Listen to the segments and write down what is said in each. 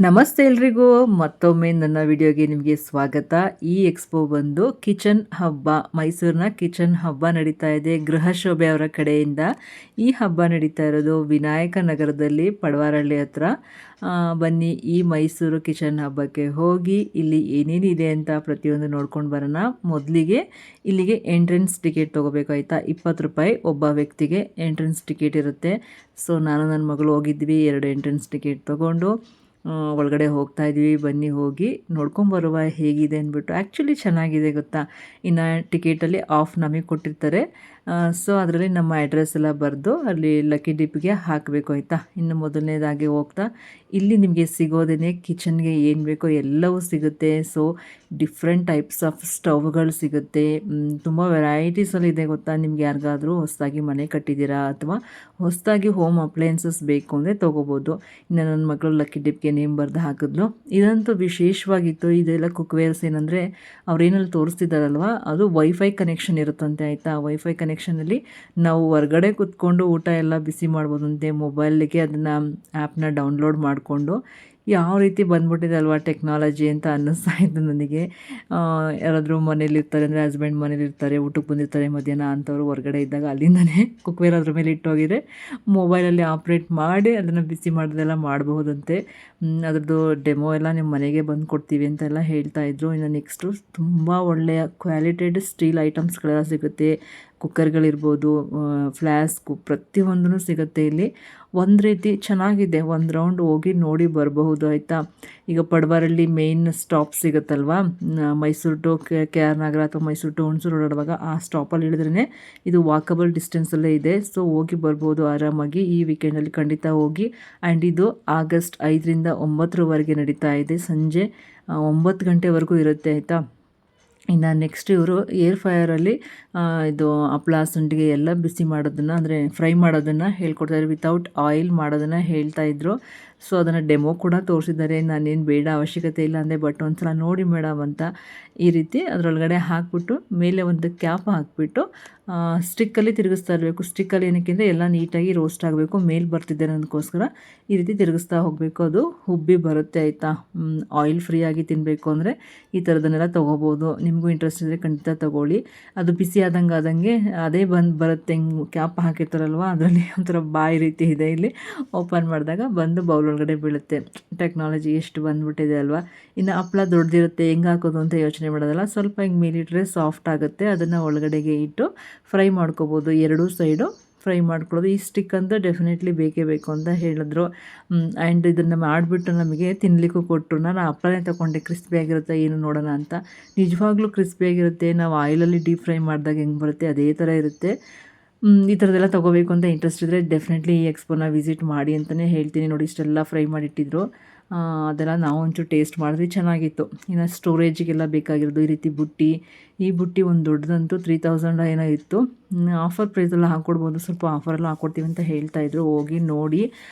ನಮಸ್ತೆ ಎಲ್ರಿಗೂ ಮತ್ತೊಮ್ಮೆ ನನ್ನ ವಿಡಿಯೋಗೆ ನಿಮಗೆ ಸ್ವಾಗತ. ಈ ಎಕ್ಸ್ಪೋ ಬಂದು ಕಿಚನ್ ಹಬ್ಬ, ಮೈಸೂರಿನ ಕಿಚನ್ ಹಬ್ಬ ನಡೀತಾ ಇದೆ ಗೃಹ ಶೋಭೆ ಅವರ ಕಡೆಯಿಂದ. ಈ ಹಬ್ಬ ನಡೀತಾ ಇರೋದು ವಿನಾಯಕ ನಗರದಲ್ಲಿ ಪಡವಾರಳ್ಳಿ ಹತ್ರ. ಬನ್ನಿ ಈ ಮೈಸೂರು ಕಿಚನ್ ಹಬ್ಬಕ್ಕೆ ಹೋಗಿ ಇಲ್ಲಿ ಏನೇನಿದೆ ಅಂತ ಪ್ರತಿಯೊಂದು ನೋಡ್ಕೊಂಡು ಬರೋಣ. ಮೊದಲಿಗೆ ಇಲ್ಲಿಗೆ ಎಂಟ್ರೆನ್ಸ್ ಟಿಕೆಟ್ ತೊಗೋಬೇಕು ಆಯಿತಾ. 20 ರೂಪಾಯಿ ಒಬ್ಬ ವ್ಯಕ್ತಿಗೆ ಎಂಟ್ರೆನ್ಸ್ ಟಿಕೆಟ್ ಇರುತ್ತೆ. ಸೊ ನಾನು ನನ್ನ ಮಗಳು ಹೋಗಿದ್ವಿ, 2 ಎಂಟ್ರೆನ್ಸ್ ಟಿಕೆಟ್ ತೊಗೊಂಡು ಒಳಗಡೆ ಹೋಗ್ತಾ ಇದ್ವಿ. ಬನ್ನಿ ಹೋಗಿ ನೋಡ್ಕೊಂಬರುವ ಹೇಗಿದೆ ಅಂದ್ಬಿಟ್ಟು. ಆ್ಯಕ್ಚುಲಿ ಚೆನ್ನಾಗಿದೆ ಗೊತ್ತಾ. ಇನ್ನು ಟಿಕೆಟಲ್ಲಿ ಆಫ್ ನಮಗೆ ಕೊಟ್ಟಿರ್ತಾರೆ. ಸೊ ಅದರಲ್ಲಿ ನಮ್ಮ ಅಡ್ರೆಸ್ ಎಲ್ಲ ಬರೆದು ಅಲ್ಲಿ ಲಕ್ಕಿ ಡಿಪ್ಗೆ ಹಾಕಬೇಕು ಆಯಿತಾ. ಇನ್ನು ಮೊದಲನೇದಾಗಿ ಹೋಗ್ತಾ ಇಲ್ಲಿ ನಿಮಗೆ ಸಿಗೋದೇ ಕಿಚನ್ಗೆ ಏನು ಬೇಕೋ ಎಲ್ಲವೂ ಸಿಗುತ್ತೆ. ಸೊ ಡಿಫ್ರೆಂಟ್ ಟೈಪ್ಸ್ ಆಫ್ ಸ್ಟವ್ಗಳು ಸಿಗುತ್ತೆ. ತುಂಬ ವೆರೈಟೀಸಲ್ಲಿ ಇದೆ ಗೊತ್ತಾ. ನಿಮ್ಗೆ ಯಾರಿಗಾದರೂ ಹೊಸದಾಗಿ ಮನೆ ಕಟ್ಟಿದ್ದೀರಾ ಅಥವಾ ಹೊಸದಾಗಿ ಹೋಮ್ ಅಪ್ಲಯನ್ಸಸ್ ಬೇಕು ಅಂದರೆ ತೊಗೋಬೋದು. ಇನ್ನು ನನ್ನ ಮಗಳು ಲಕ್ಕಿ ಡಿಪ್ಗೆ ನೇಮ್ ಬರೆದು ಹಾಕಿದ್ಲು. ಇದಂತೂ ವಿಶೇಷವಾಗಿತ್ತು. ಇದೆಲ್ಲ ಕುಕ್ವೇರ್ಸ್ ಏನಂದರೆ ಅವ್ರೇನಲ್ಲಿ ತೋರಿಸ್ತಿದ್ದಾರಲ್ವ ಅದು ವೈಫೈ ಕನೆಕ್ಷನ್ ಇರುತ್ತಂತೆ ಆಯಿತಾ. ವೈಫೈ ಕನೆಕ್ಷನಲ್ಲಿ ನಾವು ಹೊರಗಡೆ ಕೂತ್ಕೊಂಡು ಊಟ ಎಲ್ಲ ಬಿಸಿ ಮಾಡ್ಬೋದಂತೆ. ಮೊಬೈಲಿಗೆ ಅದನ್ನು ಆ್ಯಪ್ನ ಡೌನ್ಲೋಡ್ ಮಾಡಿಕೊಂಡು ಯಾವ ರೀತಿ ಬಂದ್ಬಿಟ್ಟಿದೆ ಅಲ್ವಾ ಟೆಕ್ನಾಲಜಿ ಅಂತ ಅನ್ನಿಸ್ತಾ ಇತ್ತು ನನಗೆ. ಯಾರಾದರೂ ಮನೇಲಿರ್ತಾರೆ ಅಂದರೆ ಹಸ್ಬೆಂಡ್ ಮನೇಲಿರ್ತಾರೆ, ಊಟಕ್ಕೆ ಬಂದಿರ್ತಾರೆ ಮಧ್ಯಾಹ್ನ ಅಂಥವ್ರು ಹೊರಗಡೆ ಇದ್ದಾಗ ಅಲ್ಲಿಂದನೇ ಕುಕ್ವೇರ್ ಅದ್ರ ಮೇಲೆ ಇಟ್ಟೋಗಿದ್ರೆ ಮೊಬೈಲಲ್ಲಿ ಆಪ್ರೇಟ್ ಮಾಡಿ ಅದನ್ನು ಬಿಸಿ ಮಾಡೋದೆಲ್ಲ ಮಾಡಬಹುದಂತೆ. ಅದ್ರದ್ದು ಡೆಮೋ ಎಲ್ಲ ನಿಮ್ಮ ಮನೆಗೆ ಬಂದು ಕೊಡ್ತೀವಿ ಅಂತೆಲ್ಲ ಹೇಳ್ತಾಯಿದ್ರು. ಇನ್ನು ನೆಕ್ಸ್ಟು ತುಂಬ ಒಳ್ಳೆಯ ಕ್ವಾಲಿಟೆಡ್ ಸ್ಟೀಲ್ ಐಟಮ್ಸ್ಗಳೆಲ್ಲ ಸಿಗುತ್ತೆ. ಕುಕ್ಕರ್ಗಳಿರ್ಬೋದು, ಫ್ಲಾಸ್ಕು, ಪ್ರತಿಯೊಂದೂ ಸಿಗುತ್ತೆ ಇಲ್ಲಿ. ಒಂದು ರೀತಿ ಚೆನ್ನಾಗಿದೆ. ಒಂದು ರೌಂಡ್ ಹೋಗಿ ನೋಡಿ ಬರಬಹುದು ಆಯಿತಾ. ಈಗ ಪಡವಾರಳ್ಳಿ ಮೇಯ್ನ್ ಸ್ಟಾಪ್ ಸಿಗುತ್ತಲ್ವ, Mysore to K R Nagar ಅಥವಾ ಮೈಸೂರು ಟು ಹುಣಸೂರು ಓಡಾಡುವಾಗ ಆ ಸ್ಟಾಪಲ್ಲಿ ಇಳಿದ್ರೇ ಇದು ವಾಕಬಲ್ ಡಿಸ್ಟೆನ್ಸಲ್ಲೇ ಇದೆ. ಸೊ ಹೋಗಿ ಬರ್ಬೋದು ಆರಾಮಾಗಿ. ಈ ವೀಕೆಂಡಲ್ಲಿ ಖಂಡಿತ ಹೋಗಿ. ಆ್ಯಂಡ್ ಇದು ಆಗಸ್ಟ್ 5ರಿಂದ 9ರವರೆಗೆ ನಡೀತಾ ಇದೆ. ಸಂಜೆ 9 ಗಂಟೆವರೆಗೂ ಇರುತ್ತೆ ಆಯಿತಾ. ಇನ್ನು ನೆಕ್ಸ್ಟ್ ಇವರು ಏರ್ ಫ್ರೈಯರಲ್ಲಿ ಇದು ಹಪ್ಳ ಸಂಡಿಗೆ ಎಲ್ಲ ಬಿಸಿ ಮಾಡೋದನ್ನು ಅಂದರೆ ಫ್ರೈ ಮಾಡೋದನ್ನು ಹೇಳ್ಕೊಡ್ತಾಯಿದ್ರು. ವಿತೌಟ್ ಆಯಿಲ್ ಮಾಡೋದನ್ನು ಹೇಳ್ತಾಯಿದ್ರು. ಸೊ ಅದನ್ನು ಡೆಮೋ ಕೂಡ ತೋರಿಸಿದ್ದಾರೆ. ನಾನೇನು ಬೇಡ ಅವಶ್ಯಕತೆ ಇಲ್ಲ ಅಂದೆ, ಬಟ್ ಒಂದು ಸಲ ನೋಡಿ ಮೇಡಮ್ ಅಂತ ಈ ರೀತಿ ಅದರೊಳಗಡೆ ಹಾಕಿಬಿಟ್ಟು ಮೇಲೆ ಒಂದು ಕ್ಯಾಪ್ ಹಾಕಿಬಿಟ್ಟು ಸ್ಟಿಕ್ಕಲ್ಲಿ ತಿರುಗಿಸ್ತಾ ಇರಬೇಕು. ಸ್ಟಿಕ್ಕಲ್ಲಿ ಏನಕ್ಕೆ ಅಂದರೆ ಎಲ್ಲ ನೀಟಾಗಿ ರೋಸ್ಟ್ ಆಗಬೇಕು. ಮೇಲೆ ಬರ್ತಿದ್ದೆ ಅನ್ನೋದಕ್ಕೋಸ್ಕರ ಈ ರೀತಿ ತಿರುಗಿಸ್ತಾ ಹೋಗಬೇಕು. ಅದು ಹುಬ್ಬಿ ಬರುತ್ತೆ ಆಯಿತಾ. ಆಯಿಲ್ ಫ್ರೀ ಆಗಿ ತಿನ್ನಬೇಕು ಅಂದರೆ ಈ ಥರದನ್ನೆಲ್ಲ ತೊಗೋಬೋದು. ನಿಮಗೂ ಇಂಟ್ರೆಸ್ಟ್ ಇದ್ದರೆ ಖಂಡಿತ ತೊಗೊಳ್ಳಿ. ಅದು ಬಿಸಿ ಆದಂಗೆ ಅದೇ ಬರುತ್ತೆ. ಹಿಂಗೆ ಕ್ಯಾಪ್ ಹಾಕಿರ್ತಾರಲ್ವ ಅದರಲ್ಲಿ ಒಂಥರ ಬಾಯಿ ರೀತಿ ಇದೆ. ಇಲ್ಲಿ ಓಪನ್ ಮಾಡಿದಾಗ ಬಂದು ಬೌಲ್ ಒಳಗಡೆ ಬೀಳುತ್ತೆ. ಟೆಕ್ನಾಲಜಿ ಎಷ್ಟು ಬಂದುಬಿಟ್ಟಿದೆ ಅಲ್ವಾ. ಇನ್ನು ಹಪ್ಳ ದೊಡ್ಡದಿರುತ್ತೆ, ಹೆಂಗೆ ಹಾಕೋದು ಅಂತ ಯೋಚನೆ ಮಾಡೋದಲ್ಲ. ಸ್ವಲ್ಪ ಹಿಂಗೆ ಮೇಲಿಟ್ಟರೆ ಸಾಫ್ಟ್ ಆಗುತ್ತೆ. ಅದನ್ನು ಒಳಗಡೆಗೆ ಇಟ್ಟು ಫ್ರೈ ಮಾಡ್ಕೋಬೋದು. ಎರಡೂ ಸೈಡು ಫ್ರೈ ಮಾಡ್ಕೊಳ್ಳೋದು. ಈ ಸ್ಟಿಕ್ ಅಂತ ಡೆಫಿನೆಟ್ಲಿ ಬೇಕೇ ಬೇಕು ಅಂತ ಹೇಳಿದ್ರು. ಆ್ಯಂಡ್ ಇದನ್ನು ಮಾಡಿಬಿಟ್ಟು ನಮಗೆ ತಿನ್ನಲಿಕ್ಕೂ ಕೊಟ್ಟರು. ನಾನು ಹಪ್ಪಳನೇ ತೊಗೊಂಡೆ, ಕ್ರಿಸ್ಪಿಯಾಗಿರುತ್ತೆ ಏನು ನೋಡೋಣ ಅಂತ. ನಿಜವಾಗ್ಲೂ ಕ್ರಿಸ್ಪಿಯಾಗಿರುತ್ತೆ. ನಾವು ಆಯಿಲಲ್ಲಿ ಡೀಪ್ ಫ್ರೈ ಮಾಡಿದಾಗ ಹೆಂಗೆ ಬರುತ್ತೆ ಅದೇ ಥರ ಇರುತ್ತೆ. ಈ ಥರದ್ದೆಲ್ಲ ತೊಗೋಬೇಕು ಅಂತ ಇಂಟ್ರೆಸ್ಟ್ ಇದ್ದರೆ ಡೆಫಿನೆಟ್ಲಿ ಈ ಎಕ್ಸ್ಪೋನ ವಿಸಿಟ್ ಮಾಡಿ ಅಂತಲೇ ಹೇಳ್ತೀನಿ. ನೋಡಿ ಇಷ್ಟೆಲ್ಲ ಫ್ರೈ ಮಾಡಿಟ್ಟಿದ್ರು. ಅದೆಲ್ಲ ನಾವು ಒಂಚೂರು ಟೇಸ್ಟ್ ಮಾಡಿದ್ವಿ, ಚೆನ್ನಾಗಿತ್ತು. ಇನ್ನು ಸ್ಟೋರೇಜಿಗೆಲ್ಲ ಬೇಕಾಗಿರೋದು ಈ ರೀತಿ ಬುಟ್ಟಿ. ಈ ಬುಟ್ಟಿ ಒಂದು ದೊಡ್ಡದಂತೂ 3000 ಏನೋ ಇತ್ತು. ಆಫರ್ ಪ್ರೈಸೆಲ್ಲ ಹಾಕ್ಕೊಡ್ಬೋದು, ಸ್ವಲ್ಪ ಆಫರೆಲ್ಲ ಹಾಕ್ಕೊಡ್ತೀವಿ ಅಂತ ಹೇಳ್ತಾಯಿದ್ರು. ಹೋಗಿ ನೋಡಿ.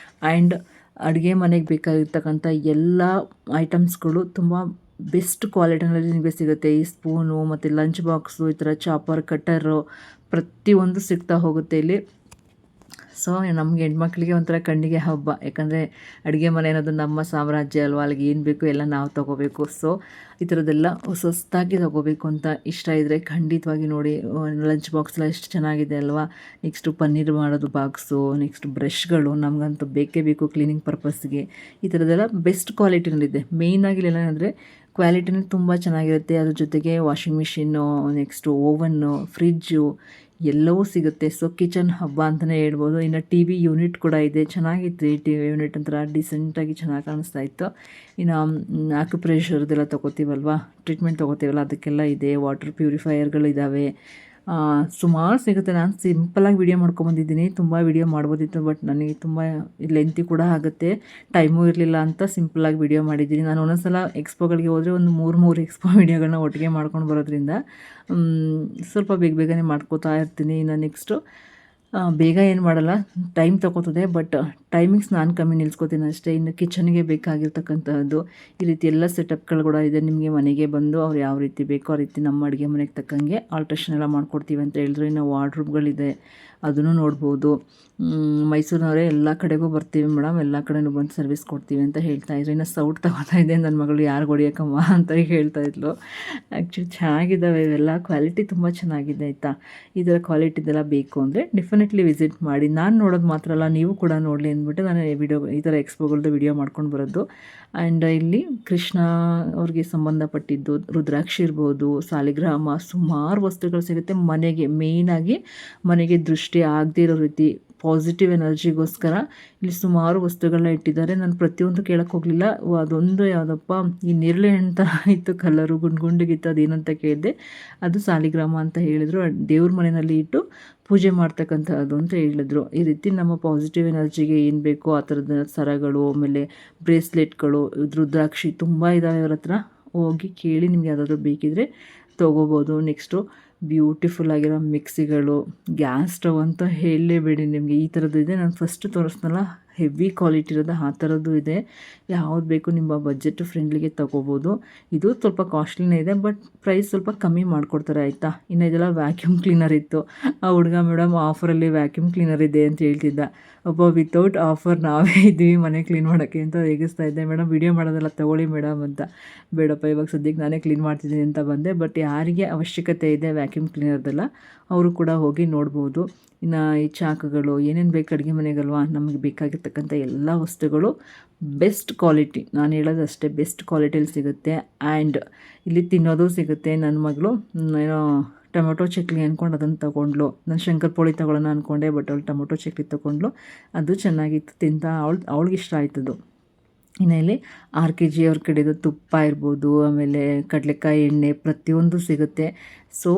ಆ್ಯಂಡ್ ಅಡುಗೆ ಮನೆಗೆ ಬೇಕಾಗಿರ್ತಕ್ಕಂಥ ಎಲ್ಲ ಐಟಮ್ಸ್ಗಳು ತುಂಬ ಬೆಸ್ಟ್ ಕ್ವಾಲಿಟಿನಲ್ಲಿ ನಿಮಗೆ ಸಿಗುತ್ತೆ. ಈ ಸ್ಪೂನು ಮತ್ತು ಲಂಚ್ ಬಾಕ್ಸು, ಈ ಥರ ಚಾಪರ್, ಕಟ್ಟರು ಪ್ರತಿಯೊಂದು ಸಿಗ್ತಾ ಹೋಗುತ್ತೆ ಇಲ್ಲಿ. ಸೊ ನಮಗೆ ಹೆಣ್ಮಕ್ಳಿಗೆ ಒಂಥರ ಕಣ್ಣಿಗೆ ಹಬ್ಬ. ಯಾಕಂದರೆ ಅಡುಗೆ ಮನೆ ಅನ್ನೋದು ನಮ್ಮ ಸಾಮ್ರಾಜ್ಯ ಅಲ್ವಾ. ಅಲ್ಲಿಗೆ ಏನು ಬೇಕು ಎಲ್ಲ ನಾವು ತೊಗೋಬೇಕು. ಸೊ ಈ ಥರದ್ದೆಲ್ಲ ಹೊಸದಾಗಿ ತೊಗೋಬೇಕು ಅಂತ ಇಷ್ಟ ಇದ್ದರೆ ಖಂಡಿತವಾಗಿ ನೋಡಿ. ಲಂಚ್ ಬಾಕ್ಸ್ ಎಲ್ಲ ಎಷ್ಟು ಚೆನ್ನಾಗಿದೆ ಅಲ್ವಾ. ನೆಕ್ಸ್ಟು ಪನ್ನೀರ್ ಮಾಡೋದು ಬಾಕ್ಸು, ನೆಕ್ಸ್ಟ್ ಬ್ರಷ್ಗಳು ನಮಗಂತೂ ಬೇಕೇ ಬೇಕು ಕ್ಲೀನಿಂಗ್ ಪರ್ಪಸ್ಗೆ. ಈ ಥರದ್ದೆಲ್ಲ ಬೆಸ್ಟ್ ಕ್ವಾಲಿಟಿನಲ್ಲಿದೆ. ಮೇಯ್ನಾಗಿ ಏನಂದರೆ ಕ್ವಾಲಿಟಿನೂ ತುಂಬ ಚೆನ್ನಾಗಿರುತ್ತೆ. ಅದ್ರ ಜೊತೆಗೆ ವಾಷಿಂಗ್ ಮಿಷಿನ್ನು, ನೆಕ್ಸ್ಟು ಓವನ್ನು, ಫ್ರಿಜ್ಜು ಎಲ್ಲವೂ ಸಿಗುತ್ತೆ. ಸೊ ಕಿಚನ್ ಹಬ್ಬ ಅಂತಲೇ ಹೇಳ್ಬೋದು. ಇನ್ನು ಟಿ ವಿ ಯೂನಿಟ್ ಕೂಡ ಇದೆ. ಚೆನ್ನಾಗಿತ್ತು ಈ ಟಿ ವಿ ಯೂನಿಟ್, ಒಂಥರ ಡಿಸೆಂಟಾಗಿ ಚೆನ್ನಾಗಿ ಕಾಣಿಸ್ತಾ ಇತ್ತು. ಇನ್ನು ಆಕ್ಯುಪ್ರೆಷರ್ದೆಲ್ಲ ತೊಗೋತೀವಲ್ವ, ಟ್ರೀಟ್ಮೆಂಟ್ ತೊಗೋತೀವಲ್ಲ ಅದಕ್ಕೆಲ್ಲ ಇದೆ. ವಾಟರ್ ಪ್ಯೂರಿಫೈಯರ್ಗಳಿದ್ದಾವೆ. ಸುಮಾರು ಸಿಗುತ್ತೆ. ನಾನು ಸಿಂಪಲಾಗಿ ವೀಡಿಯೋ ಮಾಡ್ಕೊಂಬಂದಿದ್ದೀನಿ. ತುಂಬ ವೀಡಿಯೋ ಮಾಡ್ಬೋದಿತ್ತು, ಬಟ್ ನನಗೆ ತುಂಬ ಲೆಂತಿ ಕೂಡ ಆಗುತ್ತೆ, ಟೈಮೂ ಇರಲಿಲ್ಲ ಅಂತ ಸಿಂಪಲಾಗಿ ವೀಡಿಯೋ ಮಾಡಿದ್ದೀನಿ. ನಾನು ಒಂದೊಂದು ಸಲ ಎಕ್ಸ್ಪೋಗಳಿಗೆ ಹೋದರೆ ಒಂದು 3 ಎಕ್ಸ್ಪೋ ವೀಡಿಯೋಗಳನ್ನ ಒಟ್ಟಿಗೆ ಮಾಡ್ಕೊಂಡು ಬರೋದ್ರಿಂದ ಸ್ವಲ್ಪ ಬೇಗನೆ ಮಾಡ್ಕೋತಾ ಇರ್ತೀನಿ. ಇನ್ನು ನೆಕ್ಸ್ಟು ಬೇಗ ಏನು ಮಾಡಲ್ಲ, ಟೈಮ್ ತೊಗೋತದೆ. ಬಟ್ ಟೈಮಿಂಗ್ಸ್ ನಾನು ಕಮ್ಮಿ ನಿಲ್ಸ್ಕೊತೀನಿ ಅಷ್ಟೇ. ಇನ್ನು ಕಿಚನ್ಗೆ ಬೇಕಾಗಿರ್ತಕ್ಕಂಥದ್ದು ಈ ರೀತಿ ಎಲ್ಲ ಸೆಟಪ್ಗಳು ಕೂಡ ಇದೆ. ನಿಮಗೆ ಮನೆಗೆ ಬಂದು ಅವ್ರು ಯಾವ ರೀತಿ ಬೇಕೋ ಆ ರೀತಿ ನಮ್ಮ ಅಡುಗೆ ಮನೆಗೆ ತಕ್ಕಂಗೆ ಆಲ್ಟ್ರೇಷನ್ ಎಲ್ಲ ಮಾಡ್ಕೊಡ್ತೀವಿ ಅಂತ ಹೇಳಿದ್ರು. ಇನ್ನು ವಾರ್ಡ್ರೂಬ್ಗಳಿದೆ. ಅದನ್ನು ನೋಡ್ಬೋದು. ಮೈಸೂರಿನವರೇ ಎಲ್ಲ ಕಡೆಗೂ ಬರ್ತೀವಿ ಮೇಡಮ್, ಎಲ್ಲ ಕಡೆನೂ ಬಂದು ಸರ್ವಿಸ್ ಕೊಡ್ತೀವಿ ಅಂತ ಹೇಳ್ತಾಯಿದ್ರು. ಇನ್ನು ಸೌಟ್ ತಗೋತಾ ಇದೆ ನನ್ನ ಮಗಳು, ಯಾರು ಹೊಡಿಯೋಕ್ಕಮ್ಮ ಅಂತ ಹೇಳ್ತಾ ಇದ್ಲು. ಆ್ಯಕ್ಚುಲಿ ಚೆನ್ನಾಗಿದ್ದಾವೆ ಇವೆಲ್ಲ, ಕ್ವಾಲಿಟಿ ತುಂಬ ಚೆನ್ನಾಗಿದೆ ಆಯಿತಾ. ಈ ಥರ ಕ್ವಾಲಿಟಿದೆಲ್ಲ ಬೇಕು ಅಂದರೆ ಡೆಫಿನೆಟ್ಲಿ ವಿಸಿಟ್ ಮಾಡಿ. ನಾನು ನೋಡೋದು ಮಾತ್ರ ಅಲ್ಲ, ನೀವು ಕೂಡ ನೋಡಲಿ ಅಂದ್ಬಿಟ್ಟು ನಾನು ಈ ಥರ ಎಕ್ಸ್ಪೋಗಳದ್ದು ವಿಡಿಯೋ ಮಾಡ್ಕೊಂಡು ಬರೋದು. ಆ್ಯಂಡ್ ಇಲ್ಲಿ ಕೃಷ್ಣ ಅವ್ರಿಗೆ ಸಂಬಂಧಪಟ್ಟಿದ್ದು ರುದ್ರಾಕ್ಷಿ ಇರ್ಬೋದು, ಸಾಲಿಗ್ರಾಮ, ಸುಮಾರು ವಸ್ತುಗಳು ಸಿಗುತ್ತೆ. ಮೇಯ್ನಾಗಿ ಮನೆಗೆ ದೃಷ್ಟಿ ಆಗದೇ ಇರೋ ರೀತಿ ಪಾಸಿಟಿವ್ ಎನರ್ಜಿಗೋಸ್ಕರ ಇಲ್ಲಿ ಸುಮಾರು ವಸ್ತುಗಳನ್ನ ಇಟ್ಟಿದ್ದಾರೆ. ನಾನು ಪ್ರತಿಯೊಂದು ಕೇಳಕ್ಕೆ ಹೋಗಲಿಲ್ಲ. ಅದೊಂದು ಯಾವುದಪ್ಪ ಈ ನೇರಳೆ ಹಣ್ಣು ಥರ ಇತ್ತು, ಕಲರು ಗುಂಡಿಗಿತ್ತು, ಅದೇನಂತ ಕೇಳಿದೆ. ಅದು ಸಾಲಿಗ್ರಾಮ ಅಂತ ಹೇಳಿದರು. ದೇವ್ರ ಮನೆಯಲ್ಲಿ ಇಟ್ಟು ಪೂಜೆ ಮಾಡ್ತಕ್ಕಂಥದ್ದು ಅಂತ ಹೇಳಿದ್ರು. ಈ ರೀತಿ ನಮ್ಮ ಪಾಸಿಟಿವ್ ಎನರ್ಜಿಗೆ ಏನು ಬೇಕೋ ಆ ಥರದ ಸರಗಳು, ಆಮೇಲೆ ಬ್ರೇಸ್ಲೆಟ್ಗಳು, ರುದ್ರಾಕ್ಷಿ ತುಂಬ ಇದ್ದಾವೆ ಅವ್ರ ಹತ್ರ. ಹೋಗಿ ಕೇಳಿ ನಿಮ್ಗೆ ಯಾವುದಾದ್ರು ಬೇಕಿದ್ರೆ ತೊಗೋಬೋದು. ನೆಕ್ಸ್ಟು ಬ್ಯೂಟಿಫುಲ್ ಆಗಿರೋ ಮಿಕ್ಸಿಗಳು, ಗ್ಯಾಸ್ ಸ್ಟವ್ ಅಂತ ಹೇಳಲೇಬೇಡಿ ನಿಮಗೆ. ಈ ಥರದ್ದು ಇದೆ. ನಾನು ಫಸ್ಟ್ ತೋರಿಸ್ನಲ್ಲ, ಹೆವಿ ಕ್ವಾಲಿಟಿ ಇರೋದು ಆ ಥರದ್ದು ಇದೆ. ಯಾವ್ದು ಬೇಕು ನಿಮ್ಮ ಬಜೆಟ್ ಫ್ರೆಂಡ್ಲಿಗೆ ತೊಗೋಬೋದು. ಇದು ಸ್ವಲ್ಪ ಕಾಸ್ಟ್ಲಿನೇ ಇದೆ, ಬಟ್ ಪ್ರೈಸ್ ಸ್ವಲ್ಪ ಕಮ್ಮಿ ಮಾಡಿಕೊಡ್ತಾರೆ ಆಯಿತಾ. ಇನ್ನು ಇದೆಲ್ಲ ವ್ಯಾಕ್ಯೂಮ್ ಕ್ಲೀನರ್ ಇತ್ತು. ಆ ಹುಡುಗ ಮೇಡಮ್ ಆಫರಲ್ಲಿ ವ್ಯಾಕ್ಯೂಮ್ ಕ್ಲೀನರ್ ಇದೆ ಅಂತ ಹೇಳ್ತಿದ್ದ. ಒಬ್ಬ ವಿತೌಟ್ ಆಫರ್ ನಾವೇ ಇದ್ದೀವಿ ಮನೆ ಕ್ಲೀನ್ ಮಾಡೋಕ್ಕೆ ಅಂತ ರೇಗಿಸ್ತಾ ಇದ್ದೆ. ಮೇಡಮ್ ವಿಡಿಯೋ ಮಾಡೋದೆಲ್ಲ ತೊಗೊಳ್ಳಿ ಮೇಡಮ್ ಅಂತ. ಬೇಡಪ್ಪ ಇವಾಗ ಸದ್ಯಕ್ಕೆ ನಾನೇ ಕ್ಲೀನ್ ಮಾಡ್ತಿದ್ದೀನಿ ಅಂತ ಬಂದೆ. ಬಟ್ ಯಾರಿಗೆ ಅವಶ್ಯಕತೆ ಇದೆ ವ್ಯಾಕ್ಯೂಮ್ ಕ್ಲೀನರ್ದೆಲ್ಲ ಅವರು ಕೂಡ ಹೋಗಿ ನೋಡ್ಬೋದು. ಇನ್ನು ಈ ಚಾಕುಗಳು, ಏನೇನು ಬೇಕು ಅಡುಗೆ ಮನೆಗಲ್ವಾ, ನಮಗೆ ಬೇಕಾಗಿರ್ತಕ್ಕಂಥ ಎಲ್ಲ ವಸ್ತುಗಳು ಬೆಸ್ಟ್ ಕ್ವಾಲಿಟಿ, ನಾನು ಹೇಳೋದು ಅಷ್ಟೇ, ಬೆಸ್ಟ್ ಕ್ವಾಲಿಟಿಯಲ್ಲಿ ಸಿಗುತ್ತೆ. ಆ್ಯಂಡ್ ಇಲ್ಲಿ ತಿನ್ನೋದು ಸಿಗುತ್ತೆ. ನನ್ನ ಮಗಳು ಏನೋ ಟೊಮೊಟೊ ಚಕ್ಲಿ ಅಂದ್ಕೊಂಡು ಅದನ್ನು ತೊಗೊಂಡ್ಲು. ನಾನು ಶಂಕರ್ ಪೋಳಿ ತೊಗೊಳ್ಳೋಣ ಅಂದ್ಕೊಂಡೆ, ಬಟ್ ಅವಳು ಟೊಮೊಟೊ ಚಕ್ಲಿ ತೊಗೊಂಡ್ಲು. ಅದು ಚೆನ್ನಾಗಿತ್ತು, ತಿಂತ ಅವಳಿಗೆ ಇಷ್ಟ ಆಯ್ತದು. ಇನ್ನು ಇಲ್ಲಿ RKG ಅವ್ರ ಕಡೆದು ತುಪ್ಪ ಇರ್ಬೋದು, ಆಮೇಲೆ ಕಡಲೆಕಾಯಿ ಎಣ್ಣೆ ಪ್ರತಿಯೊಂದು ಸಿಗುತ್ತೆ. ಸೊ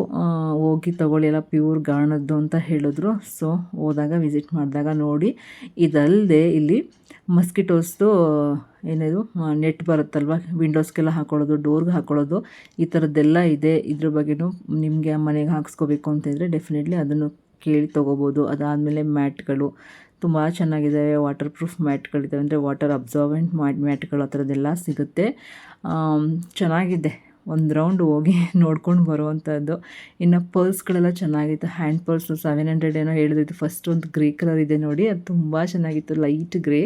ಹೋಗಿ ತೊಗೊಳ್ಳಿ, ಎಲ್ಲ ಪ್ಯೂರ್ ಗಾಣದ್ದು ಅಂತ ಹೇಳಿದ್ರು. ಸೊ ಹೋದಾಗ ವಿಸಿಟ್ ಮಾಡಿದಾಗ ನೋಡಿ. ಇದಲ್ಲದೆ ಇಲ್ಲಿ ಮಸ್ಕಿಟೋಸ್ದು ಏನಿದು ನೆಟ್ ಬರುತ್ತಲ್ವ, ವಿಂಡೋಸ್ಗೆಲ್ಲ ಹಾಕೊಳ್ಳೋದು, ಡೋರ್ಗೆ ಹಾಕೊಳ್ಳೋದು, ಈ ಥರದ್ದೆಲ್ಲ ಇದೆ. ಇದ್ರ ಬಗ್ಗೆನೂ ನಿಮಗೆ ಮನೆಗೆ ಹಾಕ್ಸ್ಕೋಬೇಕು ಅಂತಿದ್ರೆ ಡೆಫಿನೆಟ್ಲಿ ಅದನ್ನು ಕೇಳಿ ತೊಗೋಬೋದು. ಅದಾದಮೇಲೆ ಮ್ಯಾಟ್ಗಳು ತುಂಬ ಚೆನ್ನಾಗಿದ್ದಾವೆ. ವಾಟರ್ ಪ್ರೂಫ್ ಮ್ಯಾಟ್ಗಳಿದ್ದಾವೆ, ಅಂದರೆ ವಾಟರ್ ಅಬ್ಸಾರ್ಬೆಂಟ್ ಮ್ಯಾಟ್ಗಳು ಆ ಥರದ್ದೆಲ್ಲ ಸಿಗುತ್ತೆ. ಚೆನ್ನಾಗಿದೆ. ಒಂದು ರೌಂಡ್ ಹೋಗಿ ನೋಡ್ಕೊಂಡು ಬರುವಂಥದ್ದು. ಇನ್ನು ಪರ್ಸ್ಗಳೆಲ್ಲ ಚೆನ್ನಾಗಿತ್ತು. ಹ್ಯಾಂಡ್ ಪರ್ಸು 700 ಏನೋ ಹೇಳಿದ್ದು. ಫಸ್ಟ್ ಒಂದು ಗ್ರೇ ಕಲರ್ ಇದೆ ನೋಡಿ, ಅದು ತುಂಬ ಚೆನ್ನಾಗಿತ್ತು, ಲೈಟ್ ಗ್ರೇ.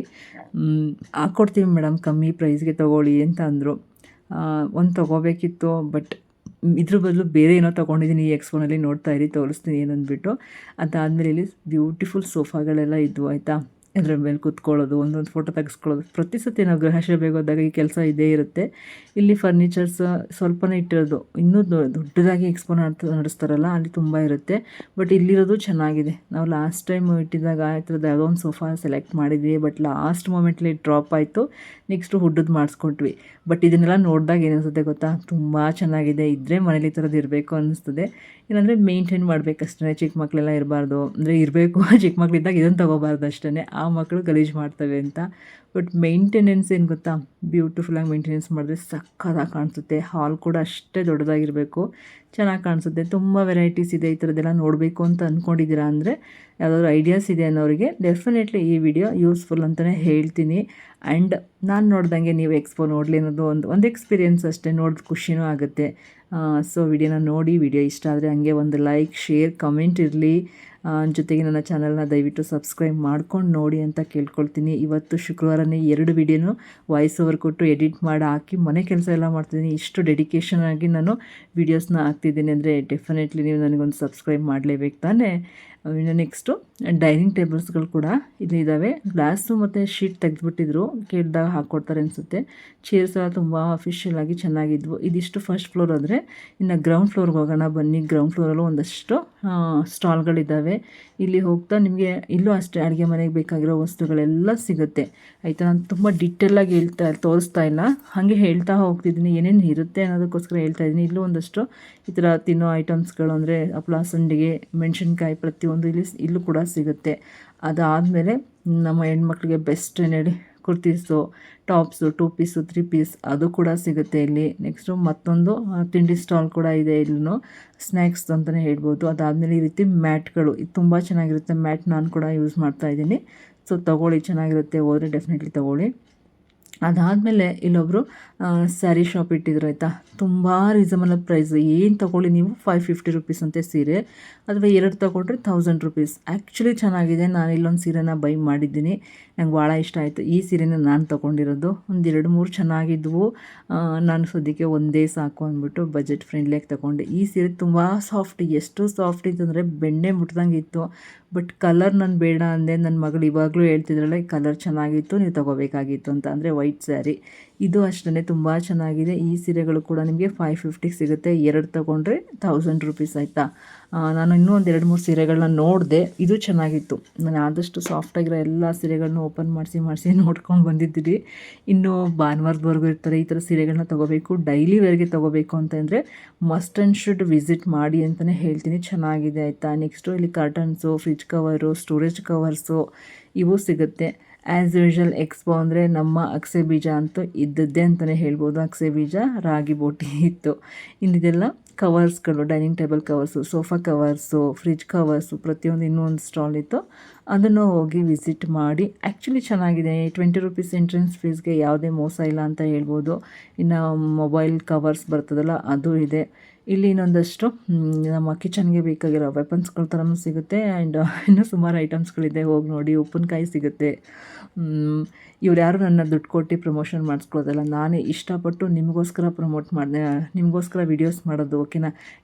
ಹಾಕ್ಕೊಡ್ತೀವಿ ಮೇಡಮ್, ಕಮ್ಮಿ ಪ್ರೈಸ್ಗೆ ತೊಗೊಳ್ಳಿ ಅಂತ ಅಂದರು. ಒಂದು ತೊಗೋಬೇಕಿತ್ತು, ಬಟ್ ಇದ್ರ ಬದಲು ಬೇರೆ ಏನೋ ತೊಗೊಂಡಿದ್ದೀನಿ. ಈ ಎಕ್ಸ್ಪೋನಲ್ಲಿ ನೋಡ್ತಾ ಇರಿ, ತೋರಿಸ್ತೀನಿ ಏನಂದ್ಬಿಟ್ಟು. ಅದಾದಮೇಲೆ ಇಲ್ಲಿ ಬ್ಯೂಟಿಫುಲ್ ಸೋಫಾಗಳೆಲ್ಲ ಇದ್ವು ಆಯಿತಾ. ಅದ್ರ ಮೇಲೆ ಕೂತ್ಕೊಳ್ಳೋದು, ಒಂದೊಂದು ಫೋಟೋ ತೆಗೆಸ್ಕೊಳ್ಳೋದು. ಪ್ರತಿ ಸತಿ ನಾವು ಗೃಹಸಭೆಗೆ ಹೋದಾಗ ಈ ಕೆಲಸ ಇದ್ದೇ ಇರುತ್ತೆ. ಇಲ್ಲಿ ಫರ್ನಿಚರ್ಸ್ ಸ್ವಲ್ಪನೇ ಇಟ್ಟಿರೋದು, ಇನ್ನೂ ದೊಡ್ಡದಾಗಿ ಎಕ್ಸ್ಪೋ ನಡೆಸ್ತಾರಲ್ಲ, ಅಲ್ಲಿ ತುಂಬ ಇರುತ್ತೆ. ಬಟ್ ಇಲ್ಲಿರೋದು ಚೆನ್ನಾಗಿದೆ. ನಾವು ಲಾಸ್ಟ್ ಟೈಮ್ ಇಟ್ಟಿದ್ದಾಗ ಆ ಥರದ್ದು ಯಾವುದೋ ಒಂದು ಸೋಫಾ ಸೆಲೆಕ್ಟ್ ಮಾಡಿದ್ವಿ, ಬಟ್ ಲಾಸ್ಟ್ ಮೂಮೆಂಟ್ಲಿ ಡ್ರಾಪ್ ಆಯಿತು. ನೆಕ್ಸ್ಟು ಹುಡ್ಡದು ಮಾಡಿಸ್ಕೊಟ್ವಿ. ಬಟ್ ಇದನ್ನೆಲ್ಲ ನೋಡಿದಾಗ ಏನಿಸುತ್ತೆ ಗೊತ್ತಾ, ತುಂಬ ಚೆನ್ನಾಗಿದೆ. ಇದ್ದರೆ ಮನೇಲಿ ಈ ಥರದ್ದು ಇರಬೇಕು ಅನ್ನಿಸ್ತದೆ. ಏನಂದರೆ ಮೇಂಟೈನ್ ಮಾಡಬೇಕಷ್ಟೇ. ಚಿಕ್ಕ ಮಕ್ಕಳೆಲ್ಲ ಇರಬಾರ್ದು, ಅಂದರೆ ಇರಬೇಕು, ಚಿಕ್ಕ ಮಕ್ಕಳಿದ್ದಾಗ ಇದನ್ನು ತೊಗೋಬಾರ್ದು ಅಷ್ಟೇ, ಆ ಮಕ್ಕಳು ಗಲೀಜು ಮಾಡ್ತವೆ ಅಂತ. ಬಟ್ ಮೇಂಟೆನೆನ್ಸ್ ಏನು ಗೊತ್ತಾ, ಬ್ಯೂಟಿಫುಲ್ಲಾಗಿ ಮೇಂಟೆನೆನ್ಸ್ ಮಾಡಿದ್ರೆ ಸಕ್ಕತ್ತಾಗಿ ಕಾಣಿಸುತ್ತೆ. ಹಾಲ್ ಕೂಡ ಅಷ್ಟೇ ದೊಡ್ಡದಾಗಿರಬೇಕು, ಚೆನ್ನಾಗಿ ಕಾಣಿಸುತ್ತೆ. ತುಂಬ ವೆರೈಟೀಸ್ ಇದೆ. ಈ ಥರದ್ದೆಲ್ಲ ನೋಡಬೇಕು ಅಂತ ಅಂದ್ಕೊಂಡಿದ್ದೀರಾ ಅಂದರೆ, ಯಾವುದಾದ್ರು ಐಡಿಯಾಸ್ ಇದೆ ಅನ್ನೋರಿಗೆ ಡೆಫಿನೆಟ್ಲಿ ಈ ವಿಡಿಯೋ ಯೂಸ್ಫುಲ್ ಅಂತಲೇ ಹೇಳ್ತೀನಿ. ಆ್ಯಂಡ್ ನಾನು ನೋಡ್ದಂಗೆ ನೀವು ಎಕ್ಸ್ಪೋ ನೋಡಲಿ ಅನ್ನೋದು ಒಂದು ಎಕ್ಸ್ಪೀರಿಯೆನ್ಸ್ ಅಷ್ಟೇ, ನೋಡಿದ ಖುಷಿನೂ ಆಗುತ್ತೆ. ಸೊ ವಿಡಿಯೋನ ನೋಡಿ, ವಿಡಿಯೋ ಇಷ್ಟ ಆದರೆ ಹಂಗೆ ಒಂದು ಲೈಕ್, ಶೇರ್, ಕಮೆಂಟ್ ಇರಲಿ. ಜೊತೆಗೆ ನನ್ನ ಚಾನಲ್ನ ದಯವಿಟ್ಟು ಸಬ್ಸ್ಕ್ರೈಬ್ ಮಾಡ್ಕೊಂಡು ನೋಡಿ ಅಂತ ಕೇಳ್ಕೊಳ್ತೀನಿ. ಇವತ್ತು ಶುಕ್ರವಾರನೇ 2 ವಿಡಿಯೋನು ವಾಯ್ಸ್ ಓವರ್ ಕೊಟ್ಟು ಎಡಿಟ್ ಮಾಡಿ ಹಾಕಿ ಮನೆ ಕೆಲಸ ಎಲ್ಲ ಮಾಡ್ತಿದ್ದೀನಿ. ಇಷ್ಟು ಡೆಡಿಕೇಶನ್ ಆಗಿ ನಾನು ವೀಡಿಯೋಸ್ನ ಹಾಕ್ತಿದ್ದೀನಿ ಅಂದರೆ ಡೆಫಿನೆಟ್ಲಿ ನೀವು ನನಗೊಂದು ಸಬ್ಸ್ಕ್ರೈಬ್ ಮಾಡಲೇಬೇಕು ತಾನೇ. ಇನ್ನು ನೆಕ್ಸ್ಟು ಡೈನಿಂಗ್ ಟೇಬಲ್ಸ್ಗಳು ಕೂಡ ಇಲ್ಲಿ ಇದ್ದಾವೆ. ಗ್ಲಾಸು ಮತ್ತು ಶೀಟ್ ತೆಗೆದುಬಿಟ್ಟಿದ್ರು, ಕೇಳಿದಾಗ ಹಾಕ್ಕೊಡ್ತಾರೆ ಅನಿಸುತ್ತೆ. ಚೇರ್ಸ್ ಎಲ್ಲ ತುಂಬ ಅಫಿಷಿಯಲ್ ಆಗಿ ಚೆನ್ನಾಗಿದ್ವು. ಇದಿಷ್ಟು ಫಸ್ಟ್ ಫ್ಲೋರ್ ಆದರೆ, ಇನ್ನು ಗ್ರೌಂಡ್ ಫ್ಲೋರ್ಗೆ ಹೋಗೋಣ ಬನ್ನಿ. ಗ್ರೌಂಡ್ ಫ್ಲೋರಲ್ಲೂ ಒಂದಷ್ಟು ಸ್ಟಾಲ್ಗಳಿದ್ದಾವೆ. ಇಲ್ಲಿ ಹೋಗ್ತಾ ನಿಮಗೆ ಇಲ್ಲೂ ಅಷ್ಟೇ ಅಡುಗೆ ಮನೆಗೆ ಬೇಕಾಗಿರೋ ವಸ್ತುಗಳೆಲ್ಲ ಸಿಗುತ್ತೆ ಆಯಿತಾ. ನಾನು ತುಂಬ ಡಿಟೇಲಾಗಿ ತೋರಿಸ್ತಾ ಇಲ್ಲ, ಹಾಗೆ ಹೇಳ್ತಾ ಹೋಗ್ತಿದ್ದೀನಿ, ಏನೇನು ಇರುತ್ತೆ ಅನ್ನೋದಕ್ಕೋಸ್ಕರ ಹೇಳ್ತಾ ಇದ್ದೀನಿ. ಇಲ್ಲೂ ಒಂದಷ್ಟು ಈ ಥರ ತಿನ್ನೋ ಐಟಮ್ಸ್ಗಳು, ಅಂದರೆ ಹಪ್ಪಳ, ಸಂಡಿಗೆ, ಮೆಣಸಿನ್ಕಾಯಿ ಪ್ರತಿಯೊಂದು ಇಲ್ಲೂ ಕೂಡ ಸಿಗುತ್ತೆ. ಅದಾದಮೇಲೆ ನಮ್ಮ ಹೆಣ್ಮಕ್ಳಿಗೆ ಬೆಸ್ಟ್ ಏನು ಹೇಳಿ, ಕುರ್ತೀಸು, ಟಾಪ್ಸು, 2 ಪೀಸು, 3 ಪೀಸ್ ಅದು ಕೂಡ ಸಿಗುತ್ತೆ ಇಲ್ಲಿ. ನೆಕ್ಸ್ಟು ಮತ್ತೊಂದು ತಿಂಡಿ ಸ್ಟಾಲ್ ಕೂಡ ಇದೆ, ಇಲ್ಲೂ ಸ್ನ್ಯಾಕ್ಸ್ ಅಂತಲೇ ಹೇಳ್ಬೋದು. ಅದಾದಮೇಲೆ ಈ ರೀತಿ ಮ್ಯಾಟ್ಗಳು, ಇದು ತುಂಬ ಚೆನ್ನಾಗಿರುತ್ತೆ. ಮ್ಯಾಟ್ ನಾನು ಕೂಡ ಯೂಸ್ ಮಾಡ್ತಾಯಿದ್ದೀನಿ. ಸೊ ತೊಗೊಳ್ಳಿ, ಚೆನ್ನಾಗಿರುತ್ತೆ. ಹೋದರೆ ಡೆಫಿನೆಟ್ಲಿ ತೊಗೊಳ್ಳಿ. ಅದಾದಮೇಲೆ ಇಲ್ಲೊಬ್ಬರು ಸ್ಯಾರಿ ಶಾಪ್ ಇಟ್ಟಿದ್ರು ಆಯಿತಾ. ತುಂಬ ರೀಸನಬಲ್ ಪ್ರೈಸ್, ಏನು ತೊಗೊಳ್ಳಿ ನೀವು 550 ರುಪೀಸ್ ಅಂತೆ ಸೀರೆ, ಅಥವಾ 2 ತೊಗೊಂಡ್ರೆ 1000 ರುಪೀಸ್. ಆ್ಯಕ್ಚುಲಿ ಚೆನ್ನಾಗಿದೆ. ನಾನು ಇಲ್ಲೊಂದು ಸೀರೆನ ಬೈ ಮಾಡಿದ್ದೀನಿ, ನಂಗೆ ಭಾಳ ಇಷ್ಟ ಆಯಿತು. ಈ ಸೀರೆನ ನಾನು ತೊಗೊಂಡಿರೋದು. ಒಂದು 2-3 ಚೆನ್ನಾಗಿದ್ವು, ನಾನು ಸದ್ಯಕ್ಕೆ ಒಂದೇ ಸಾಕು ಅಂದ್ಬಿಟ್ಟು ಬಜೆಟ್ ಫ್ರೆಂಡ್ಲಿಯಾಗಿ ತೊಗೊಂಡೆ. ಈ ಸೀರೆ ತುಂಬ ಸಾಫ್ಟ್, ಎಷ್ಟು ಸಾಫ್ಟ್ ಇತ್ತಂದರೆ ಬೆಣ್ಣೆ ಮುಟ್ದಂಗೆ ಇತ್ತು. ಬಟ್ ಕಲರ್ ನಾನು ಬೇಡ ಅಂದೆ. ನನ್ನ ಮಗಳು ಇವಾಗಲೂ ಹೇಳ್ತಿದ್ರಲ್ಲ, ಈ ಕಲರ್ ಚೆನ್ನಾಗಿತ್ತು, ನೀವು ತೊಗೋಬೇಕಾಗಿತ್ತು ಅಂತ. ಅಂದರೆ ವೈಟ್ ಸ್ಯಾರಿ ಇದು ಅಷ್ಟೇ ತುಂಬ ಚೆನ್ನಾಗಿದೆ. ಈ ಸೀರೆಗಳು ಕೂಡ ನಿಮಗೆ 550 ಸಿಗುತ್ತೆ, 2 ತೊಗೊಂಡ್ರೆ 1000 ರುಪೀಸ್ ಆಯಿತಾ. ನಾನು ಇನ್ನೂ ಒಂದು 2-3 ಸೀರೆಗಳನ್ನ ನೋಡಿದೆ, ಇದು ಚೆನ್ನಾಗಿತ್ತು. ನಾನು ಆದಷ್ಟು ಸಾಫ್ಟಾಗಿರೋ ಎಲ್ಲ ಸೀರೆಗಳನ್ನ ಓಪನ್ ಮಾಡಿಸಿ ನೋಡ್ಕೊಂಡು ಬಂದಿದ್ದೀನಿ. ಇನ್ನು ಭಾನುವಾರದವರೆಗೂ ಇರ್ತಾರೆ ಈ ಥರ ಸೀರೆಗಳನ್ನ ತೊಗೋಬೇಕು, ಡೈಲಿ ವೇರ್ಗೆ ತೊಗೋಬೇಕು ಅಂತಂದರೆ ಮಸ್ಟ್ ಆ್ಯಂಡ್ ಶುಡ್ ವಿಸಿಟ್ ಮಾಡಿ ಅಂತಲೇ ಹೇಳ್ತೀನಿ. ಚೆನ್ನಾಗಿದೆ ಆಯಿತಾ. ನೆಕ್ಸ್ಟು ಇಲ್ಲಿ curtains, fridge cover, storage covers ಇವು ಸಿಗುತ್ತೆ. ಆ್ಯಸ್ ಯೂಶ್ವಲ್ ಎಕ್ಸ್ಪೋ ಅಂದರೆ ನಮ್ಮ ಅಗಸೆ ಬೀಜ ಅಂತೂ ಇದ್ದದ್ದೇ ಅಂತಲೇ ಹೇಳ್ಬೋದು. ಅಗಸೆ ಬೀಜ, ರಾಗಿ ಬೋಟಿ ಇತ್ತು. ಇನ್ನಿದೆಲ್ಲ ಕವರ್ಸ್ಗಳು, dining table covers, sofa covers, fridge covers, ಪ್ರತಿಯೊಂದು ಇನ್ನೂ ಒಂದು ಸ್ಟಾಲ್ ಇತ್ತು, ಅದನ್ನು ಹೋಗಿ ವಿಸಿಟ್ ಮಾಡಿ. ಆ್ಯಕ್ಚುಲಿ ಚೆನ್ನಾಗಿದೆ. 20 ರುಪೀಸ್ ಎಂಟ್ರೆನ್ಸ್ ಫೀಸ್ಗೆ ಯಾವುದೇ ಮೋಸ ಇಲ್ಲ ಅಂತ ಹೇಳ್ಬೋದು. ಇನ್ನು ಮೊಬೈಲ್ ಕವರ್ಸ್ ಬರ್ತದಲ್ಲ ಅದು ಇದೆ. ಇಲ್ಲಿ ಇನ್ನೊಂದಷ್ಟು ನಮ್ಮ ಕಿಚನ್ಗೆ ಬೇಕಾಗಿರೋ ವೆಪನ್ಸ್ಗಳ ಥರನೂ ಸಿಗುತ್ತೆ. ಆ್ಯಂಡ್ ಇನ್ನೂ ಸುಮಾರು ಐಟಮ್ಸ್ಗಳಿದೆ, ಹೋಗಿ ನೋಡಿ. ಉಪ್ಪಿನಕಾಯಿ ಸಿಗುತ್ತೆ. ಇವ್ರು ಯಾರು ನನ್ನ ದುಡ್ಡು ಕೊಟ್ಟು ಪ್ರಮೋಷನ್ ಮಾಡಿಸ್ಕೊಳ್ಳೋದಲ್ಲ, ನಾನೇ ಇಷ್ಟಪಟ್ಟು ನಿಮಗೋಸ್ಕರ ಪ್ರಮೋಟ್ ಮಾಡಿದೆ, ನಿಮಗೋಸ್ಕರ ವೀಡಿಯೋಸ್ ಮಾಡೋದು, ಓಕೆನಾ.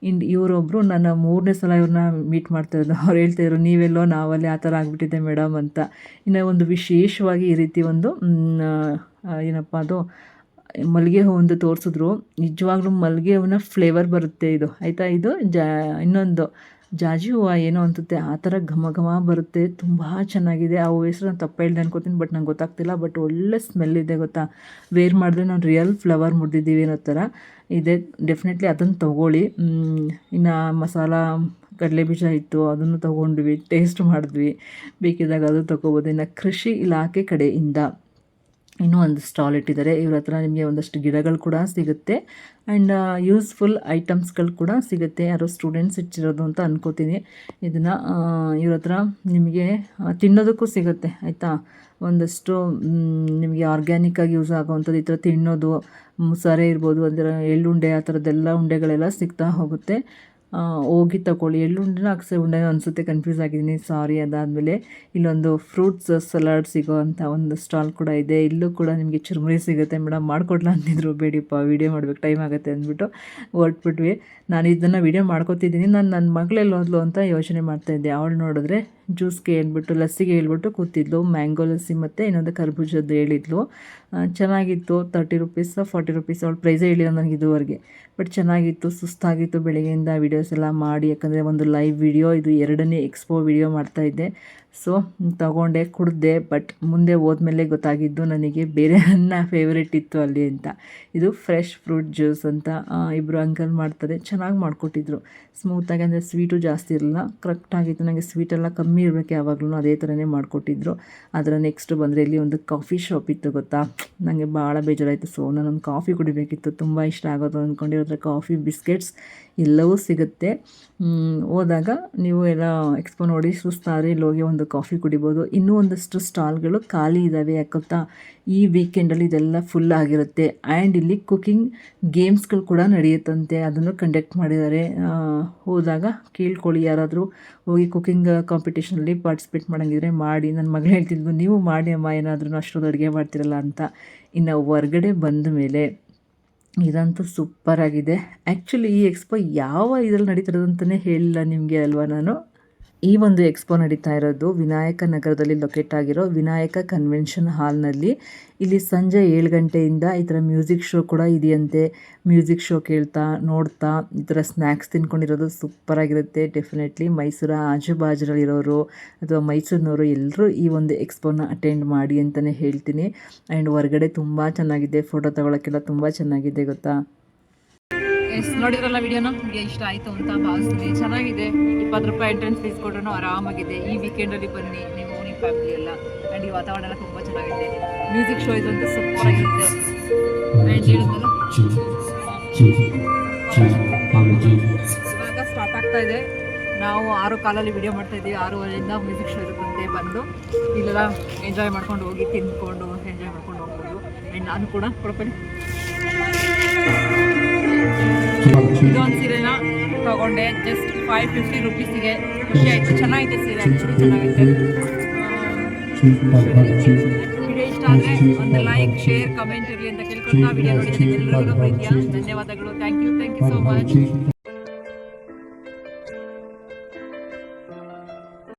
ಇವರೊಬ್ಬರು ನನ್ನ 3ನೇ ಸಲ ಇವ್ರನ್ನ ಮೀಟ್ ಮಾಡ್ತಾಯಿದ್ದು. ಅವ್ರು ಹೇಳ್ತಾಯಿದ್ರು, ನೀವೆಲ್ಲೋ ನಾವಲ್ಲಿ ಆ ಥರ ಆಗಿಬಿಟ್ಟಿದೆ ಮೇಡಮ್ ಅಂತ. ಇನ್ನು ಒಂದು ವಿಶೇಷವಾಗಿ ಈ ರೀತಿ ಒಂದು ಏನಪ್ಪ ಅದು ಮಲ್ಲಿಗೆ ಹೂವಂದು ತೋರಿಸಿದ್ರು. ನಿಜವಾಗ್ಲೂ ಮಲ್ಲಿಗೆ ಹೂವಿನ ಫ್ಲೇವರ್ ಬರುತ್ತೆ ಇದು ಆಯಿತಾ. ಇದು ಇನ್ನೊಂದು ಜಾಜಿ ಹೂವು ಏನೋ ಅನ್ಸುತ್ತೆ, ಆ ಥರ ಘಮ ಘಮ ಬರುತ್ತೆ. ತುಂಬ ಚೆನ್ನಾಗಿದೆ. ಆ ಹೂವು ಹೆಸರು ನಾನು ತಪ್ಪು ಹೇಳ್ದೆ ಅನ್ಕೋತೀನಿ, ಬಟ್ ನಂಗೆ ಗೊತ್ತಾಗ್ತಿಲ್ಲ. ಬಟ್ ಒಳ್ಳೆ ಸ್ಮೆಲ್ ಇದೆ ಗೊತ್ತಾ. ವೇರ್ ಮಾಡಿದ್ರೆ ನಾವು ರಿಯಲ್ ಫ್ಲವರ್ ಮುಡ್ದಿದ್ದೀವಿ ಅನ್ನೋ ಥರ ಇದೆ. ಡೆಫಿನೆಟ್ಲಿ ಅದನ್ನು ತೊಗೊಳ್ಳಿ. ಇನ್ನು ಮಸಾಲ ಕಡಲೆ ಬೀಜ ಇತ್ತು, ಅದನ್ನು ತೊಗೊಂಡ್ವಿ, ಟೇಸ್ಟ್ ಮಾಡಿದ್ವಿ. ಬೇಕಿದ್ದಾಗ ಅದು ತೊಗೋಬೋದು. ಇನ್ನು ಕೃಷಿ ಇಲಾಖೆ ಕಡೆಯಿಂದ ಇನ್ನೂ ಒಂದು ಸ್ಟಾಲ್ ಇಟ್ಟಿದ್ದಾರೆ. ಇವ್ರ ಹತ್ರ ನಿಮಗೆ ಒಂದಷ್ಟು ಗಿಡಗಳು ಕೂಡ ಸಿಗುತ್ತೆ, ಆ್ಯಂಡ್ ಯೂಸ್ಫುಲ್ ಐಟಮ್ಸ್ಗಳು ಕೂಡ ಸಿಗುತ್ತೆ. ಯಾರೋ ಸ್ಟೂಡೆಂಟ್ಸ್ ಇಟ್ಟಿರೋದು ಅಂತ ಅನ್ಕೋತೀನಿ. ಇದನ್ನು ಇವ್ರ ಹತ್ರ ನಿಮಗೆ ತಿನ್ನೋದಕ್ಕೂ ಸಿಗುತ್ತೆ ಆಯಿತಾ. ಒಂದಷ್ಟು ನಿಮಗೆ ಆರ್ಗ್ಯಾನಿಕ್ಕಾಗಿ ಯೂಸ್ ಆಗೋವಂಥದ್ದು ಈ ಥರ ತಿನ್ನೋದು, ಮುಸಾರೆ ಇರ್ಬೋದು, ಅದರ ಎಳ್ಳುಂಡೆ, ಆ ಥರದ್ದೆಲ್ಲ ಉಂಡೆಗಳೆಲ್ಲ ಸಿಗ್ತಾ ಹೋಗುತ್ತೆ. ಹೋಗಿ ತಗೊಳ್ಳಿ. ಎಳ್ಳುಂಡೆನೋ ಅಗಸೆ ಉಂಡೆನೋ ಅನಿಸುತ್ತೆ, ಕನ್ಫ್ಯೂಸ್ ಆಗಿದ್ದೀನಿ, ಸಾರಿ. ಅದಾದಮೇಲೆ ಇಲ್ಲೊಂದು ಫ್ರೂಟ್ಸ್ ಸಲಾಡ್ ಸಿಗೋ ಅಂಥ ಒಂದು ಸ್ಟಾಲ್ ಕೂಡ ಇದೆ. ಇಲ್ಲೂ ಕೂಡ ನಿಮಗೆ ಚುರುಮುರಿ ಸಿಗುತ್ತೆ. ಮೇಡಮ್ ಮಾಡಿಕೊಡ್ಲಾ ಅಂತಿದ್ರು, ಬೇಡಿಪ್ಪ ವೀಡಿಯೋ ಮಾಡ್ಬೇಕು, ಟೈಮ್ ಆಗುತ್ತೆ ಅಂದ್ಬಿಟ್ಟು ಹೊರಟ್ಬಿಟ್ವಿ. ನಾನು ಇದನ್ನು ವೀಡಿಯೋ ಮಾಡ್ಕೊತಿದ್ದೀನಿ. ನಾನು ನನ್ನ ಮಗಳೆಲ್ಲ ಹೋದ್ಲು ಅಂತ ಯೋಚನೆ ಮಾಡ್ತಾಯಿದ್ದೆ. ಅವಳು ನೋಡಿದ್ರೆ ಜ್ಯೂಸ್ಗೆ ಹೇಳ್ಬಿಟ್ಟು, ಲಸ್ಸಿಗೆ ಹೇಳ್ಬಿಟ್ಟು ಕೂತಿದ್ಲು. ಮ್ಯಾಂಗೋ ಲಸ್ಸಿ ಮತ್ತು ಇನ್ನೊಂದು ಕರ್ಬೂಜದ್ದು ಹೇಳಿದ್ಲು. ಚೆನ್ನಾಗಿತ್ತು. 30 ರುಪೀಸ್ 40 ರುಪೀಸ್, ಅವಳು ಪ್ರೈಸೇ ಹೇಳಿಲ್ಲ ನನಗೆ ಇದುವರೆಗೆ. ಬಟ್ ಚೆನ್ನಾಗಿತ್ತು. ಸುಸ್ತಾಗಿತ್ತು ಬೆಳಗ್ಗೆಯಿಂದ ವೀಡಿಯೋಸ್ ಎಲ್ಲ ಮಾಡಿ, ಯಾಕಂದರೆ ಒಂದು ಲೈವ್ ವಿಡಿಯೋ, ಇದು 2ನೇ ಎಕ್ಸ್ಪೋ ವಿಡಿಯೋ ಮಾಡ್ತಾಯಿದ್ದೆ. ಸೊ ತಗೊಂಡೆ, ಕುಡಿದೆ. ಬಟ್ ಮುಂದೆ ಹೋದ್ಮೇಲೆ ಗೊತ್ತಾಗಿದ್ದು ನನಗೆ ಬೇರೆ ನನ್ನ ಫೇವ್ರೇಟ್ ಇತ್ತು ಅಲ್ಲಿ ಅಂತ. ಇದು ಫ್ರೆಶ್ ಫ್ರೂಟ್ ಜ್ಯೂಸ್ ಅಂತ ಇಬ್ಬರು ಅಂಕಲ್ ಮಾಡ್ತಾರೆ. ಚೆನ್ನಾಗಿ ಮಾಡಿಕೊಟ್ಟಿದ್ರು, ಸ್ಮೂತಾಗಿ. ಅಂದರೆ ಸ್ವೀಟು ಜಾಸ್ತಿ ಇರಲಿಲ್ಲ, ಕರೆಕ್ಟಾಗಿತ್ತು. ನನಗೆ ಸ್ವೀಟೆಲ್ಲ ಕಮ್ಮಿ ಇರಬೇಕು ಯಾವಾಗಲೂ, ಅದೇ ಥರನೇ ಮಾಡಿಕೊಟ್ಟಿದ್ರು. ಅದರ ನೆಕ್ಸ್ಟ್ ಬಂದರೆ ಇಲ್ಲಿ ಒಂದು ಕಾಫಿ ಶಾಪ್ ಇತ್ತು ಗೊತ್ತಾ. ನನಗೆ ಭಾಳ ಬೇಜಾರಾಯಿತು. ಸೊ ನಾನೊಂದು ಕಾಫಿ ಕುಡಿಬೇಕಿತ್ತು, ತುಂಬ ಇಷ್ಟ ಆಗೋದು ಅಂದ್ಕೊಂಡಿರೋದ್ರ ಕಾಫಿ, ಬಿಸ್ಕೆಟ್ಸ್ ಎಲ್ಲವೂ ಸಿಗುತ್ತೆ. ಹೋದಾಗ ನೀವು ಎಲ್ಲ ಎಕ್ಸ್ಪೋ ನೋಡಿ ಸುಸ್ತಾದರೆ ಇಲ್ಲಿ ಹೋಗಿ ಒಂದು ಕಾಫಿ ಕುಡಿಬೋದು. ಇನ್ನೂ ಒಂದಷ್ಟು ಸ್ಟಾಲ್ಗಳು ಖಾಲಿ ಇದ್ದಾವೆ, ಯಾಕೊತ್ತಾ ಈ ವೀಕೆಂಡಲ್ಲಿ ಇದೆಲ್ಲ ಫುಲ್ ಆಗಿರುತ್ತೆ. ಆ್ಯಂಡ್ ಇಲ್ಲಿ ಕುಕಿಂಗ್ ಗೇಮ್ಸ್ಗಳು ಕೂಡ ನಡೆಯುತ್ತಂತೆ, ಅದನ್ನು ಕಂಡಕ್ಟ್ ಮಾಡಿದ್ದಾರೆ. ಹೋದಾಗ ಕೇಳ್ಕೊಳ್ಳಿ, ಯಾರಾದರೂ ಹೋಗಿ ಕುಕಿಂಗ್ ಕಾಂಪಿಟೇಷನಲ್ಲಿ ಪಾರ್ಟಿಸಿಪೇಟ್ ಮಾಡೋಂಗಿದ್ರೆ ಮಾಡಿ. ನನ್ನ ಮಗಳು ಹೇಳ್ತಿದ್ದು, ನೀವು ಮಾಡಿ ಅಮ್ಮ, ಏನಾದ್ರೂ ಅಷ್ಟೊಂದು ಅಡುಗೆ ಮಾಡ್ತಿರಲ್ಲ ಅಂತ. ಇನ್ನು ಹೊರ್ಗಡೆ ಬಂದ ಮೇಲೆ ಇದಂತೂ ಸೂಪರಾಗಿದೆ. ಆ್ಯಕ್ಚುಲಿ ಈ ಎಕ್ಸ್ಪೋ ಯಾವ ಇದರಲ್ಲಿ ನಡೀತಿರೋದು ಅಂತಲೇ ಹೇಳಿಲ್ಲ ನಿಮಗೆ ಅಲ್ವಾ ನಾನು. ಈ ಒಂದು ಎಕ್ಸ್ಪೋ ನಡೀತಾ ಇರೋದು ವಿನಾಯಕ ನಗರದಲ್ಲಿ ಲೊಕೇಟ್ ಆಗಿರೋ ವಿನಾಯಕ ಕನ್ವೆನ್ಷನ್ ಹಾಲ್ನಲ್ಲಿ. ಇಲ್ಲಿ ಸಂಜೆ 7 ಗಂಟೆಯಿಂದ ಈ ಥರ ಮ್ಯೂಸಿಕ್ ಶೋ ಕೂಡ ಇದೆಯಂತೆ. ಮ್ಯೂಸಿಕ್ ಶೋ ಕೇಳ್ತಾ ನೋಡ್ತಾ ಈ ಥರ ಸ್ನ್ಯಾಕ್ಸ್ ತಿನ್ಕೊಂಡಿರೋದು ಸೂಪರಾಗಿರುತ್ತೆ. ಡೆಫಿನೆಟ್ಲಿ ಮೈಸೂರ ಆಜುಬಾಜುರಲ್ಲಿರೋರು ಅಥವಾ ಮೈಸೂರಿನವರು ಎಲ್ಲರೂ ಈ ಒಂದು ಎಕ್ಸ್ಪೋನ ಅಟೆಂಡ್ ಮಾಡಿ ಅಂತಲೇ ಹೇಳ್ತೀನಿ. ಆ್ಯಂಡ್ ಹೊರಗಡೆ ತುಂಬ ಚೆನ್ನಾಗಿದೆ, ಫೋಟೋ ತಗೊಳ್ಳೋಕ್ಕೆಲ್ಲ ತುಂಬ ಚೆನ್ನಾಗಿದೆ ಗೊತ್ತಾ. ನೋಡಿದ್ರಲ್ಲ ವಿಡಿಯೋನ, ನಿಮಗೆ ಇಷ್ಟ ಆಯಿತು ಅಂತ ಭಾವಿಸ್ತೀನಿ. ಚೆನ್ನಾಗಿದೆ. 20 ರೂಪಾಯಿ ಎಂಟ್ರೆನ್ಸ್ ಫೀಸ್ ಕೊಟ್ಟರು ಆರಾಮಾಗಿದೆ. ಈ ವೀಕೆಂಡಲ್ಲಿ ಬನ್ನಿ ನೀವು, ನಿಮ್ಮ ಫ್ಯಾಮಿಲಿ ಎಲ್ಲ. ಆ್ಯಂಡ್ ಈ ವಾತಾವರಣ ಎಲ್ಲ ತುಂಬ ಚೆನ್ನಾಗಿದೆ. ಮ್ಯೂಸಿಕ್ ಶೋ ಇದಂತೂ ಸೂಪರ್ ಆಗಿರುತ್ತೆ. ಇವಾಗ ಸ್ಟಾರ್ಟ್ ಆಗ್ತಾ ಇದೆ. ನಾವು 6 ಕಾಲಲ್ಲಿ ವಿಡಿಯೋ ಮಾಡ್ತಾ ಇದ್ದೀವಿ. 6:30 ಮ್ಯೂಸಿಕ್ ಶೋ ಇರುತ್ತಂತೆ. ಬಂದು ಇಲ್ಲೆಲ್ಲ ಎಂಜಾಯ್ ಮಾಡ್ಕೊಂಡು ಹೋಗಿ, ತಿಂದ್ಕೊಂಡು ಎಂಜಾಯ್ ಮಾಡ್ಕೊಂಡು ಹೋಗ್ಬೋದು. ಆ್ಯಂಡ್ ನಾನು ಕೂಡ ಕೊಡ್ಕೊಳ್ಳಿ. ಇದೊಂದು ಸೀರೆನ ತಗೊಂಡೆ ಜಸ್ಟ್ 550 ರುಪೀಸಿಗೆ. ಖುಷಿ ಆಯಿತು, ಚೆನ್ನಾಗಿದೆ ಸೀರೆ, ಆ್ಯಕ್ಚುಲಿ ಚೆನ್ನಾಗೈತೆ. ವಿಡಿಯೋ ಇಷ್ಟ ಆದರೆ ಒಂದು ಲೈಕ್, ಶೇರ್, ಕಮೆಂಟ್ ಇರಲಿ ಅಂತ ಕೇಳ್ಕೊಳ್ತಾ ವಿಡಿಯೋ ನೋಡಿದ್ರೆ ಎಲ್ಲರಿಗೂ ಪ್ರೀತಿಯ ಧನ್ಯವಾದಗಳು. Thank you so much.